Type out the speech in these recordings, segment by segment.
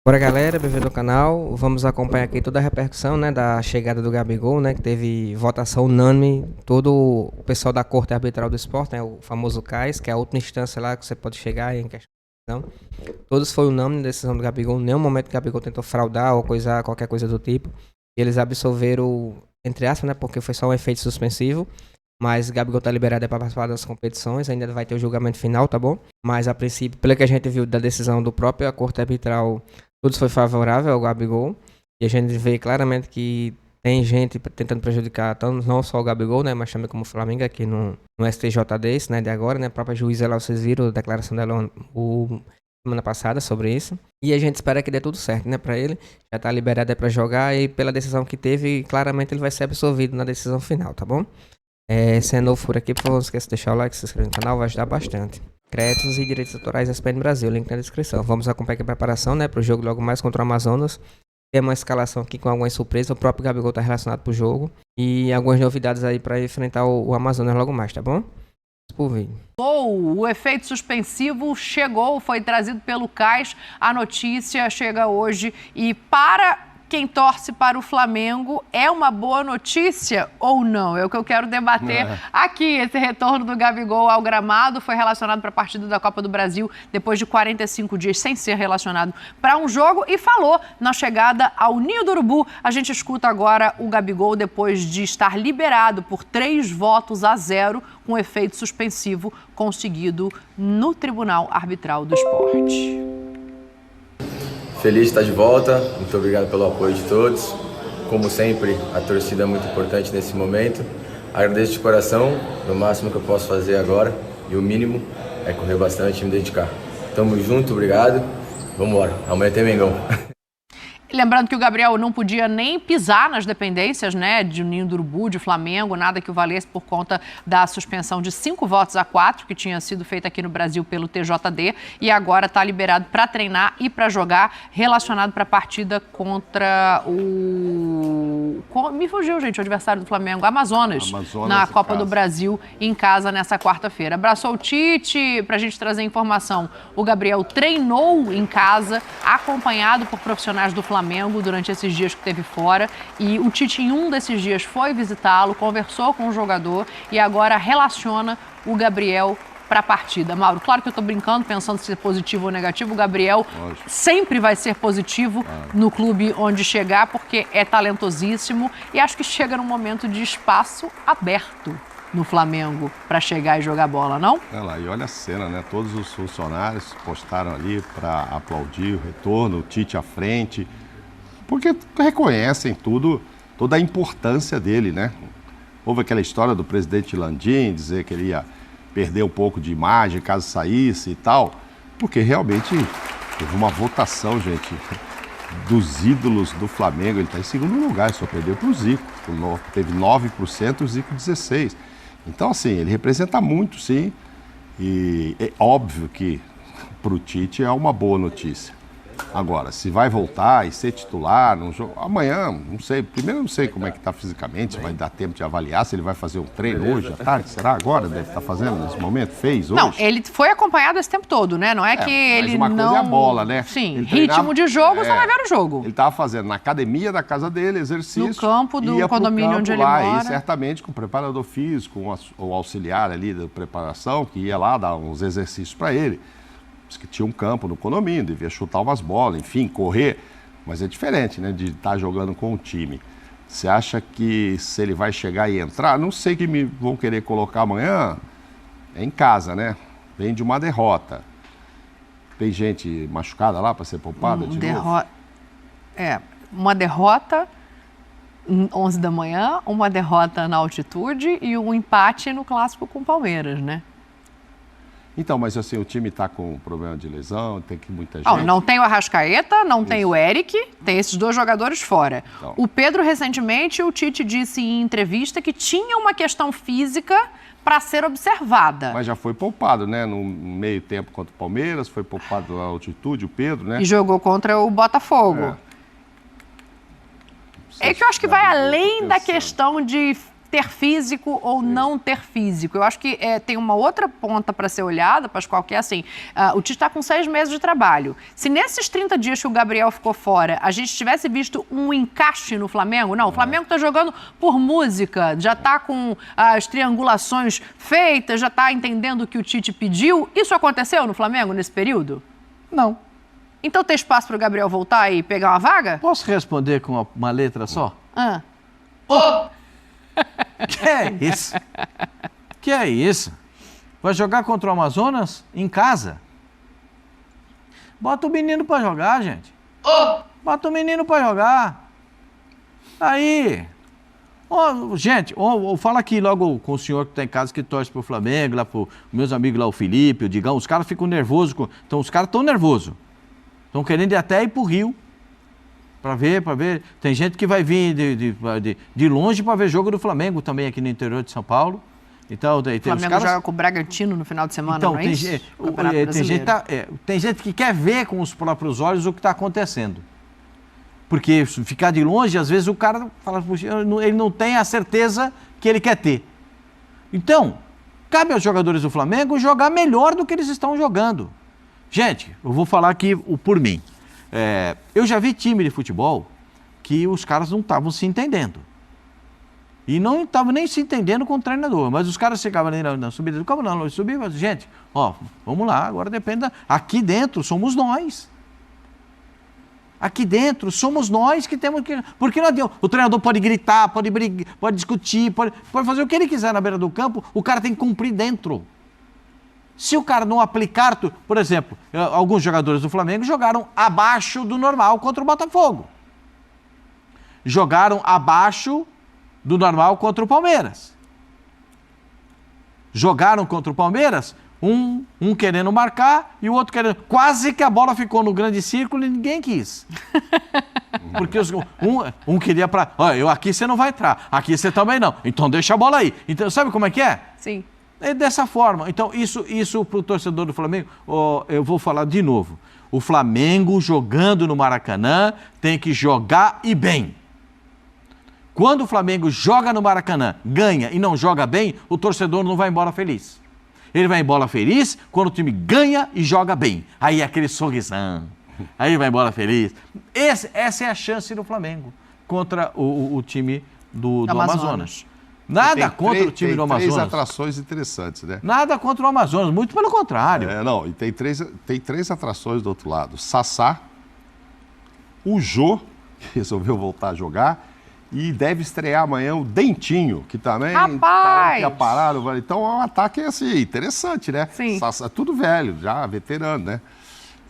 Bora, galera, bem-vindo ao canal. Vamos acompanhar aqui toda a repercussão, né, da chegada do Gabigol, né, que teve votação unânime. Todo o pessoal da Corte Arbitral do Esporte, né, o famoso CAS, que é a última instância lá que você pode chegar em questão. Todos foi unânime a decisão do Gabigol. Em nenhum momento o Gabigol tentou fraudar ou qualquer coisa do tipo. Eles absolveram, entre aspas, né, porque foi só um efeito suspensivo. Mas o Gabigol tá liberado para participar das competições, ainda vai ter o julgamento final, tá bom? Mas a princípio, pelo que a gente viu da decisão do próprio Corte Arbitral, tudo foi favorável ao Gabigol. E a gente vê claramente que tem gente tentando prejudicar não só o Gabigol, né, mas também como o Flamengo aqui no STJD, esse, né, de agora, né? A própria juíza lá, vocês viram a declaração dela semana passada sobre isso. E a gente espera que dê tudo certo, né, para ele. Já tá liberado para jogar e pela decisão que teve, claramente ele vai ser absolvido na decisão final, tá bom? Se é novo por aqui, por favor, não esqueça de deixar o like, se inscrever no canal, vai ajudar bastante. Créditos e direitos autorais SPN Brasil, link na descrição. Vamos acompanhar aqui a preparação, né, para o jogo logo mais contra o Amazonas. Tem uma escalação aqui com algumas surpresas, o próprio Gabigol está relacionado para o jogo. E algumas novidades aí para enfrentar o Amazonas logo mais, tá bom? Por vídeo. O efeito suspensivo chegou, foi trazido pelo CAS. A notícia chega hoje e para quem torce para o Flamengo, é uma boa notícia ou não? É o que eu quero debater aqui. Esse retorno do Gabigol ao gramado foi relacionado para a partida da Copa do Brasil depois de 45 dias sem ser relacionado para um jogo e falou na chegada ao Ninho do Urubu. A gente escuta agora o Gabigol depois de estar liberado por 3-0 com efeito suspensivo conseguido no Tribunal Arbitral do Esporte. Feliz de estar de volta, muito obrigado pelo apoio de todos. Como sempre, a torcida é muito importante nesse momento. Agradeço de coração, no máximo que eu posso fazer agora, e o mínimo é correr bastante e me dedicar. Tamo junto, obrigado, vamos embora, amanhã tem Mengão. Lembrando que o Gabriel não podia nem pisar nas dependências, né, de Ninho do Urubu, de Flamengo, nada que o valesse por conta da suspensão de 5-4 que tinha sido feita aqui no Brasil pelo TJD e agora está liberado para treinar e para jogar, relacionado para a partida contra o... Me fugiu, gente, o adversário do Flamengo, Amazonas na Copa do Brasil, em casa, nessa quarta-feira. Abraçou o Tite, para a gente trazer informação. O Gabriel treinou em casa, acompanhado por profissionais do Flamengo durante esses dias que esteve fora, e o Tite em um desses dias foi visitá-lo, conversou com o jogador e agora relaciona o Gabriel para a partida. Mauro, claro que eu estou brincando, pensando se é positivo ou negativo, o Gabriel sempre vai ser positivo no clube onde chegar, porque é talentosíssimo e acho que chega num momento de espaço aberto no Flamengo para chegar e jogar bola, não? É lá, e olha a cena, né? Todos os funcionários postaram ali para aplaudir o retorno, o Tite à frente, porque reconhecem toda a importância dele, né? Houve aquela história do presidente Landim dizer que ele ia perder um pouco de imagem caso saísse e tal, porque realmente teve uma votação, gente, dos ídolos do Flamengo. Ele está em segundo lugar, só perdeu para o Zico, teve 9%, o Zico 16%. Então, assim, ele representa muito, sim, e é óbvio que para o Tite é uma boa notícia. Agora, se vai voltar e ser titular num jogo, amanhã, não sei, primeiro eu não sei como é que está fisicamente, se vai dar tempo de avaliar, se ele vai fazer um treino hoje à tarde, será agora? Deve estar fazendo nesse momento? Fez hoje? Não, ele foi acompanhado esse tempo todo, né? Não é que ele não... Mas uma coisa é a bola, né? Sim, ritmo de jogo, você vai ver o jogo. Ele estava fazendo na academia da casa dele, exercício. No campo do condomínio onde ele mora. E certamente com o preparador físico, o auxiliar ali da preparação, que ia lá dar uns exercícios para ele. Que tinha um campo no condomínio, devia chutar umas bolas, enfim, correr, mas é diferente, né, de estar jogando com o time. Você acha que se ele vai chegar e entrar, não sei que me vão querer colocar amanhã, é em casa, né, vem de uma derrota. Tem gente machucada lá para ser poupada de novo? Uma derrota 11 da manhã, uma derrota na altitude e um empate no clássico com o Palmeiras, né? Então, mas assim, o time está com problema de lesão, tem que muita gente... Não tem o Arrascaeta, não tem o Eric, tem esses dois jogadores fora. Então. O Pedro, recentemente, o Tite disse em entrevista que tinha uma questão física para ser observada. Mas já foi poupado, né? No meio tempo contra o Palmeiras, foi poupado na altitude, o Pedro, né? E jogou contra o Botafogo. É que eu acho que vai além da questão de ter físico ou não ter físico. Eu acho que tem uma outra ponta para ser olhada, Pascoal, que é assim, o Tite está com 6 meses de trabalho. Se nesses 30 dias que o Gabriel ficou fora, a gente tivesse visto um encaixe no Flamengo, não, o Flamengo está jogando por música, já está com as triangulações feitas, já está entendendo o que o Tite pediu. Isso aconteceu no Flamengo nesse período? Não. Então tem espaço para o Gabriel voltar e pegar uma vaga? Posso responder com uma letra só? Que é isso? Que é isso? Vai jogar contra o Amazonas em casa? Bota o menino pra jogar, gente. Bota o menino pra jogar. Aí. Gente, fala aqui logo com o senhor que tá em casa, que torce pro Flamengo, lá pro meus amigos lá, o Felipe, o Digão, os caras ficam nervosos. Então, os caras estão nervosos. Estão querendo até ir pro Rio. Pra ver. Tem gente que vai vir de longe pra ver jogo do Flamengo também aqui no interior de São Paulo. Então, o Flamengo joga com o Bragantino no final de semana, então, não é isso? Tem gente que quer ver com os próprios olhos o que está acontecendo. Porque ficar de longe, às vezes o cara fala, puxa, ele não tem a certeza que ele quer ter. Então, cabe aos jogadores do Flamengo jogar melhor do que eles estão jogando. Gente, eu vou falar aqui por mim. Eu já vi time de futebol que os caras não estavam se entendendo. E não estavam nem se entendendo com o treinador. Mas os caras chegavam ali na subida do campo, não subiam, mas, gente, vamos lá, agora depende aqui dentro somos nós. Aqui dentro somos nós que temos que... Porque não adianta. O treinador pode gritar, pode brigar, pode discutir, pode fazer o que ele quiser na beira do campo, o cara tem que cumprir dentro. Se o cara não aplicar... Por exemplo, alguns jogadores do Flamengo jogaram abaixo do normal contra o Botafogo. Jogaram abaixo do normal contra o Palmeiras. Jogaram contra o Palmeiras, um querendo marcar e o outro querendo... Quase que a bola ficou no grande círculo e ninguém quis. Porque um queria para... aqui você não vai entrar, aqui você também não. Então deixa a bola aí. Então, sabe como é que é? Sim. É dessa forma. Então, isso para o torcedor do Flamengo, eu vou falar de novo. O Flamengo jogando no Maracanã tem que jogar e bem. Quando o Flamengo joga no Maracanã, ganha e não joga bem, o torcedor não vai embora feliz. Ele vai embora feliz quando o time ganha e joga bem. Aí é aquele sorrisão. Aí vai embora feliz. Essa é a chance do Flamengo contra o time do Amazonas. Nada contra o time do Amazonas. Tem 3 atrações interessantes, né? Nada contra o Amazonas, muito pelo contrário. E tem 3 atrações do outro lado. Sassá, o Jô, que resolveu voltar a jogar, e deve estrear amanhã o Dentinho, que também Rapaz! Parado. Então é um ataque assim, interessante, né? Sim. Sassá, tudo velho, já veterano, né?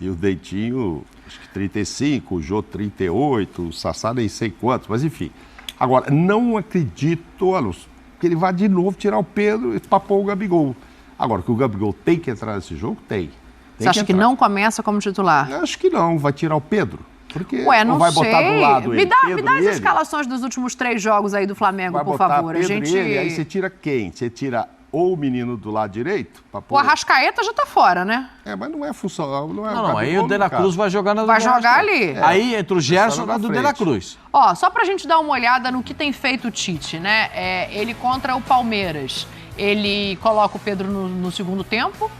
E o Dentinho, acho que 35, o Jô 38, o Sassá nem sei quantos, mas enfim. Agora, não acredito, Alonso, que ele vai de novo tirar o Pedro para pôr o Gabigol. Agora, que o Gabigol tem que entrar nesse jogo, tem. Você acha que não começa como titular? Acho que não, vai tirar o Pedro. Porque não vai sei. Botar do lado me dá as escalações dos últimos 3 jogos aí do Flamengo, vai por botar favor. Pedro A gente... e ele, aí você tira quem? Você tira ou o menino do lado direito? O Arrascaeta já tá fora, né? Mas não é funcional. Não, aí o De La Cruz vai jogar na Vai jogar ali. Aí entra o Gerson e do De La Cruz. Só pra gente dar uma olhada no que tem feito o Tite, né? Ele contra o Palmeiras. Ele coloca o Pedro no segundo tempo.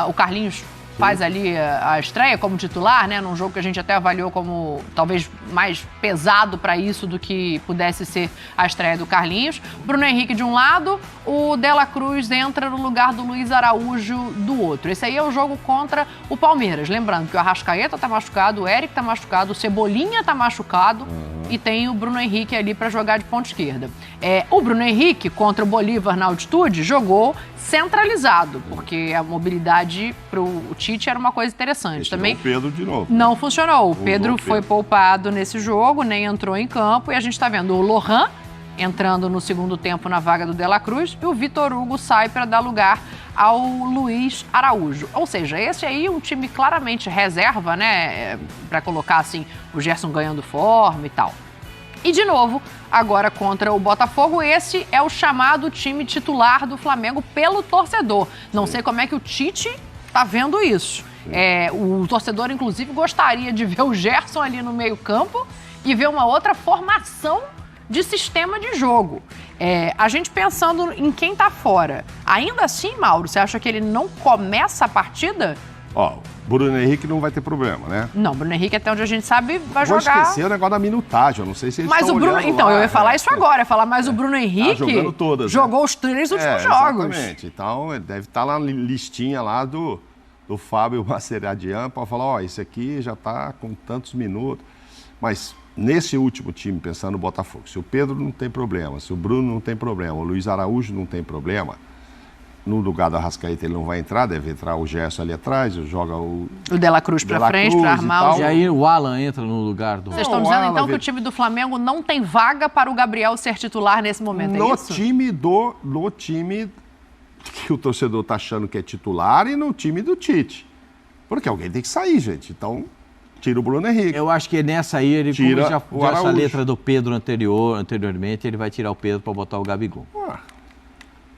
O Carlinhos faz ali a estreia como titular, né? Num jogo que a gente até avaliou como talvez mais pesado para isso do que pudesse ser a estreia do Carlinhos. Bruno Henrique de um lado, o De La Cruz entra no lugar do Luiz Araújo do outro. Esse aí é o jogo contra o Palmeiras. Lembrando que o Arrascaeta tá machucado, o Eric tá machucado, o Cebolinha tá machucado e tem o Bruno Henrique ali para jogar de ponta esquerda. O Bruno Henrique contra o Bolívar na altitude jogou centralizado, porque a mobilidade para o Tite era uma coisa interessante. Também o Pedro de novo. Não funcionou. O Pedro foi poupado nesse jogo, nem entrou em campo, e a gente está vendo o Lohan entrando no segundo tempo na vaga do De La Cruz e o Vitor Hugo sai para dar lugar ao Luiz Araújo. Ou seja, esse aí é um time claramente reserva, né? Para colocar assim, o Gerson ganhando forma e tal. E, de novo, agora contra o Botafogo, esse é o chamado time titular do Flamengo pelo torcedor. Não sei como é que o Tite tá vendo isso. O torcedor, inclusive, gostaria de ver o Gerson ali no meio-campo e ver uma outra formação de sistema de jogo. A gente pensando em quem tá fora. Ainda assim, Mauro, você acha que ele não começa a partida? Ó, Bruno Henrique não vai ter problema, né? Não, Bruno Henrique, até onde a gente sabe, vai Vou jogar. esquecer o negócio da minutagem, eu não sei se eles Mas estão o Bruno, olhando então, lá, eu ia falar isso agora, o Bruno Henrique jogando todas, jogou os 3 últimos jogos. Exatamente. Então, ele deve estar lá na listinha lá do Fábio Maceradian para falar, ó, esse aqui já está com tantos minutos. Mas nesse último time, pensando no Botafogo, se o Pedro não tem problema, se o Bruno não tem problema, o Luiz Araújo não tem problema, no lugar do Arrascaeta ele não vai entrar, deve entrar o Gerson ali atrás, joga o De La Cruz para frente, para armar o... E aí o Alan entra no lugar do... Vocês estão dizendo então que o time do Flamengo não tem vaga para o Gabriel ser titular nesse momento, é isso? No time que o torcedor está achando que é titular e no time do Tite. Porque alguém tem que sair, gente. Então, tira o Bruno Henrique. Eu acho que nessa aí, ele Tira já o essa Araújo. letra do Pedro anteriormente, ele vai tirar o Pedro para botar o Gabigol.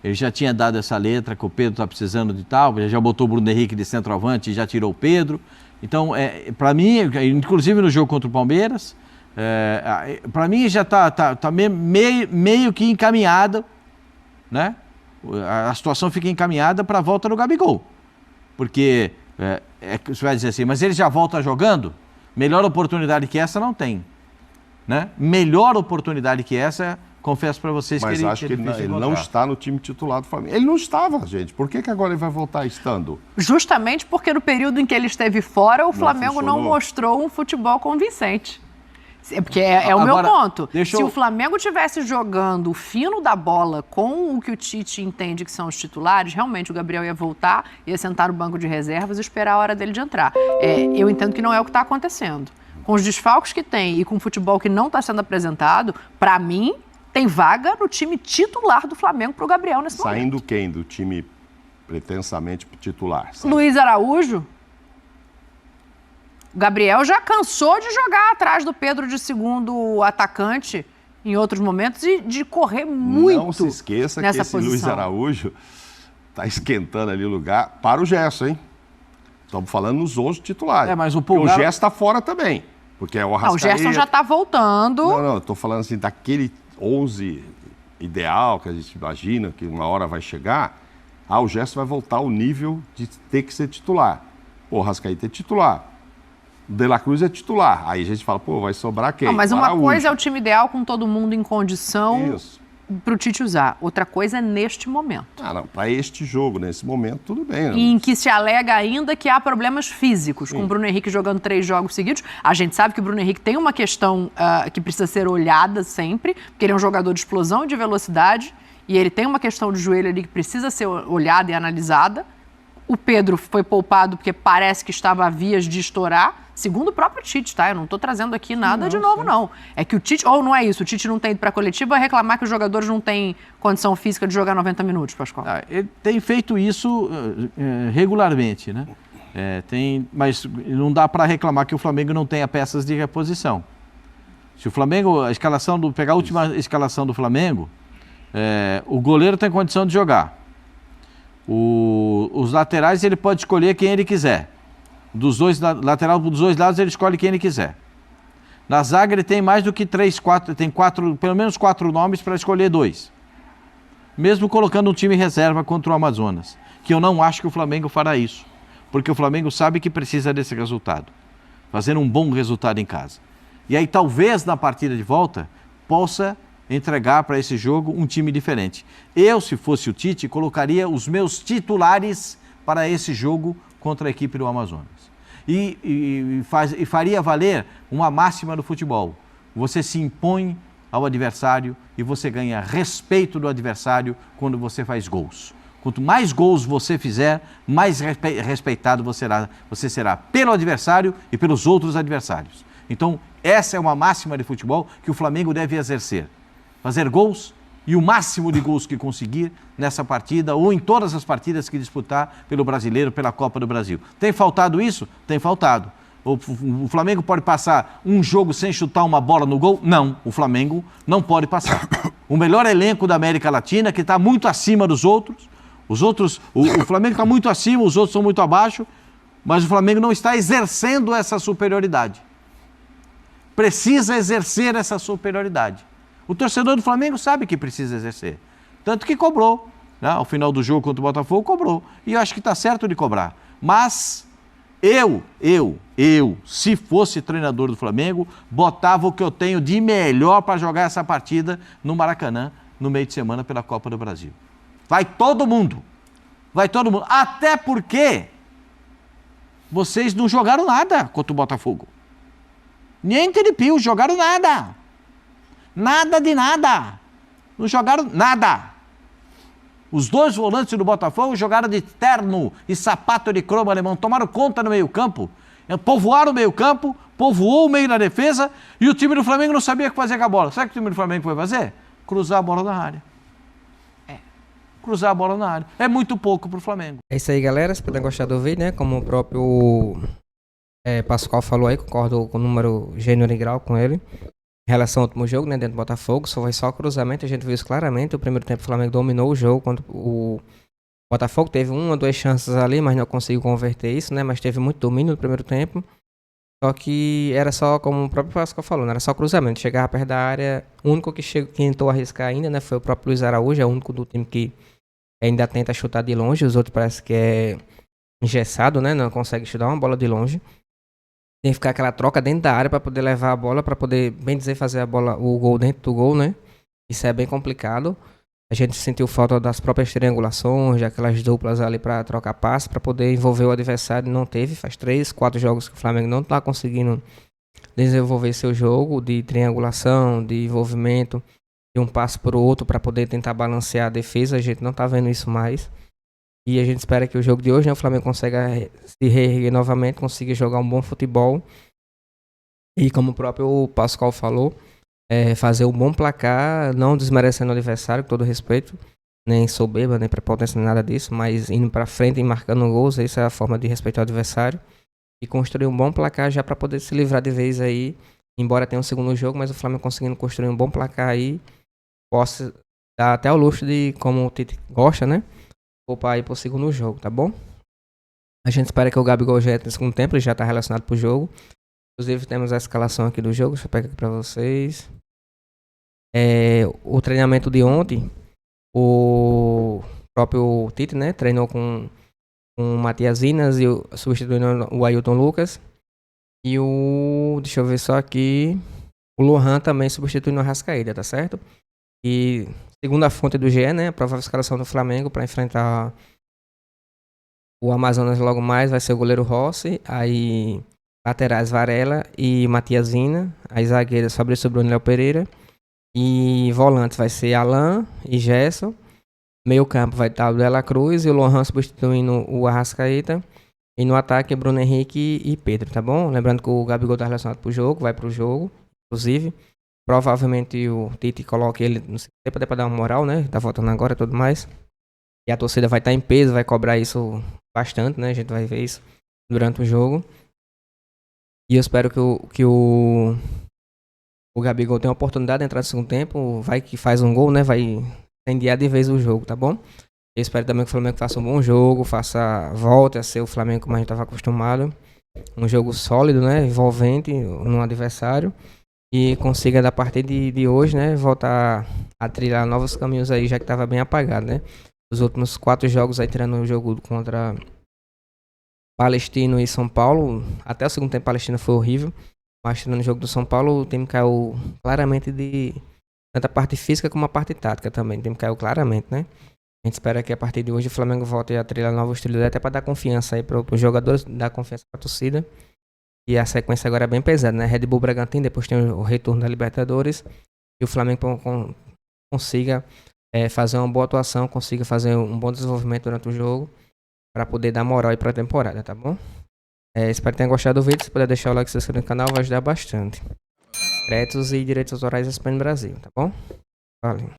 Ele já tinha dado essa letra que o Pedro está precisando de tal, já botou o Bruno Henrique de centroavante e já tirou o Pedro. Então, para mim, inclusive no jogo contra o Palmeiras, para mim já está meio que encaminhada, né? A situação fica encaminhada para a volta do Gabigol. Porque, você vai dizer assim, mas ele já volta jogando? Melhor oportunidade que essa não tem. Né? Melhor oportunidade que essa, confesso para vocês Mas que ele... acho que ele não está no time titular do Flamengo. Ele não estava, gente. Por que agora ele vai voltar estando? Justamente porque no período em que ele esteve fora, o Flamengo não funcionou. mostrou um futebol convincente. Porque é o meu ponto. Se o Flamengo tivesse jogando o fino da bola com o que o Tite entende que são os titulares, realmente o Gabriel ia voltar, ia sentar no banco de reservas e esperar a hora dele de entrar. Eu entendo que não é o que está acontecendo. Com os desfalques que tem e com o futebol que não está sendo apresentado, para mim, tem vaga no time titular do Flamengo para o Gabriel nesse momento. Saindo quem do time pretensamente titular? Luiz Araújo. O Gabriel já cansou de jogar atrás do Pedro de segundo atacante em outros momentos e de correr muito. Não se esqueça que esse posição. Luiz Araújo está esquentando ali o lugar para o Gerson, hein? Estamos falando nos 11 titulares. Mas o Gerson está fora também. Porque é o Arrascaeta. O Gerson já está voltando. Não, estou falando assim, daquele 11 ideal que a gente imagina que uma hora vai chegar, o Gerson vai voltar ao nível de ter que ser titular. O Arrascaeta é titular. O De La Cruz é titular. Aí a gente fala, vai sobrar quem? Não, mas uma Araújo. coisa é o time ideal com todo mundo em condição para o Tite usar. Outra coisa é neste momento. Não, para este jogo, nesse momento, tudo bem. Né? E em que se alega ainda que há problemas físicos, com o Bruno Henrique jogando 3 jogos seguidos. A gente sabe que o Bruno Henrique tem uma questão que precisa ser olhada sempre, porque ele é um jogador de explosão e de velocidade, e ele tem uma questão de joelho ali que precisa ser olhada e analisada. O Pedro foi poupado porque parece que estava a vias de estourar, segundo o próprio Tite, tá? Eu não estou trazendo aqui nada de novo, não. É que o Tite, ou não é isso, o Tite não tem ido para a coletiva reclamar que os jogadores não têm condição física de jogar 90 minutos, Pascoal. Ele tem feito isso regularmente, né? Mas não dá para reclamar que o Flamengo não tenha peças de reposição. Se o Flamengo, pegar a última escalação do Flamengo, o goleiro tem condição de jogar. Os laterais ele pode escolher quem ele quiser. Lateral dos dois lados ele escolhe quem ele quiser. Na zaga ele tem mais do que 3, 4, tem pelo menos 4 nomes para escolher 2. Mesmo colocando um time reserva contra o Amazonas, que eu não acho que o Flamengo fará isso, porque o Flamengo sabe que precisa desse resultado, fazer um bom resultado em casa. E aí talvez na partida de volta possa entregar para esse jogo um time diferente. Eu, se fosse o Tite, colocaria os meus titulares para esse jogo contra a equipe do Amazonas. E faria valer uma máxima do futebol. Você se impõe ao adversário e você ganha respeito do adversário quando você faz gols. Quanto mais gols você fizer, mais respeitado você será pelo adversário e pelos outros adversários. Então, essa é uma máxima de futebol que o Flamengo deve exercer. Fazer gols e o máximo de gols que conseguir nessa partida ou em todas as partidas que disputar pelo Brasileiro, pela Copa do Brasil. Tem faltado isso? Tem faltado. O Flamengo pode passar um jogo sem chutar uma bola no gol? Não, o Flamengo não pode passar. O melhor elenco da América Latina, que está muito acima dos outros. O Flamengo está muito acima, os outros são muito abaixo, mas o Flamengo não está exercendo essa superioridade. Precisa exercer essa superioridade. O torcedor do Flamengo sabe que precisa exercer. Tanto que cobrou, né? Ao final do jogo contra o Botafogo, cobrou. E eu acho que está certo de cobrar. Mas eu, se fosse treinador do Flamengo, botava o que eu tenho de melhor para jogar essa partida no Maracanã, no meio de semana, pela Copa do Brasil. Vai todo mundo. Vai todo mundo. Até porque vocês não jogaram nada contra o Botafogo. Nem Tiripio jogaram nada. Nada de nada. Não jogaram nada. Os dois volantes do Botafogo jogaram de terno e sapato de cromo alemão. Tomaram conta no meio-campo. Povoaram o meio-campo, povoou o meio da defesa e o time do Flamengo não sabia o que fazer com a bola. Sabe o que o time do Flamengo foi fazer? Cruzar a bola na área. Cruzar a bola na área. É muito pouco pro Flamengo. É isso aí, galera. Se puder gostar do vídeo, né? Como o próprio Pascoal falou aí, concordo com o número, gênero e grau com ele. Em relação ao último jogo, né? Dentro do Botafogo, só foi só cruzamento. A gente viu isso claramente. O primeiro tempo o Flamengo dominou o jogo. Quando o Botafogo teve 1 ou 2 chances ali, mas não conseguiu converter isso, né? Mas teve muito domínio no primeiro tempo. Só que era só, como o próprio Pascoal falou, não era só cruzamento. Chegava perto da área. O único que tentou arriscar ainda, né? Foi o próprio Luiz Araújo. É o único do time que ainda tenta chutar de longe. Os outros parece que é engessado, né? Não consegue chutar uma bola de longe. Tem que ficar aquela troca dentro da área para poder levar a bola, para poder, bem dizer, fazer a bola, o gol dentro do gol, né? Isso é bem complicado. A gente sentiu falta das próprias triangulações, aquelas duplas ali para trocar passe, para poder envolver o adversário. Não teve, faz 3, 4 jogos que o Flamengo não está conseguindo desenvolver seu jogo de triangulação, de envolvimento, de um passe para o outro para poder tentar balancear a defesa. A gente não está vendo isso mais. E a gente espera que o jogo de hoje, né, o Flamengo consiga se reerguer novamente, consiga jogar um bom futebol. E como o próprio Pascoal falou, fazer um bom placar, não desmerecendo o adversário, com todo respeito, nem soberba, nem prepotência, nem nada disso, mas indo para frente e marcando gols. Essa é a forma de respeitar o adversário. E construir um bom placar já para poder se livrar de vez aí, embora tenha um segundo jogo, mas o Flamengo conseguindo construir um bom placar aí, possa dar até o luxo de, como o Tite gosta, né? Poupar aí pro segundo jogo, tá bom? A gente espera que o Gabigol já entre no segundo tempo, ele já tá relacionado pro jogo. Inclusive temos a escalação aqui do jogo, deixa eu pegar aqui pra vocês. O treinamento de ontem, o próprio Tite, né, treinou com o Matias Vinas e substituindo o Ailton Lucas. E deixa eu ver só aqui, o Lohan também substituindo o Arrascaeta, tá certo? E segundo a fonte do GE, né, a provável escalação do Flamengo para enfrentar o Amazonas logo mais vai ser o goleiro Rossi, aí laterais Varela e Matias Vina, aí zagueiros Fabrício Bruno e Léo Pereira, e volantes vai ser Alan e Gerson, meio campo vai estar o Dela Cruz e o Lohan substituindo o Arrascaeta, e no ataque Bruno Henrique e Pedro, tá bom? Lembrando que o Gabigol tá relacionado pro jogo, vai pro jogo, inclusive. Provavelmente o Tite coloca ele no CT para dar uma moral, né? Tá voltando agora e tudo mais. E a torcida vai estar em peso, vai cobrar isso bastante, né? A gente vai ver isso durante o jogo. E eu espero que o Gabigol tenha a oportunidade de entrar no segundo tempo. Vai que faz um gol, né? Vai incendiar de vez o jogo, tá bom? Eu espero também que o Flamengo faça um bom jogo, volte a ser o Flamengo como a gente estava acostumado. Um jogo sólido, né? Envolvente no adversário. E consiga, da partir de hoje, né, voltar a trilhar novos caminhos aí, já que estava bem apagado, né? Os últimos 4 jogos aí, tirando o jogo contra Palestino e São Paulo, até o segundo tempo Palestino foi horrível, mas tirando o jogo do São Paulo, o time caiu claramente de tanto a parte física como a parte tática também, o time caiu claramente, né? A gente espera que a partir de hoje o Flamengo volte a trilhar novos trilhos, até para dar confiança aí para os jogadores, dar confiança para a torcida. E a sequência agora é bem pesada, né? Red Bull Bragantino, depois tem o retorno da Libertadores. E o Flamengo consiga fazer uma boa atuação, consiga fazer um bom desenvolvimento durante o jogo, para poder dar moral aí para a temporada, tá bom? Espero que tenham gostado do vídeo. Se puder deixar o like e se inscrever no canal, vai ajudar bastante. Créditos e direitos autorais da ESPN Brasil, tá bom? Valeu.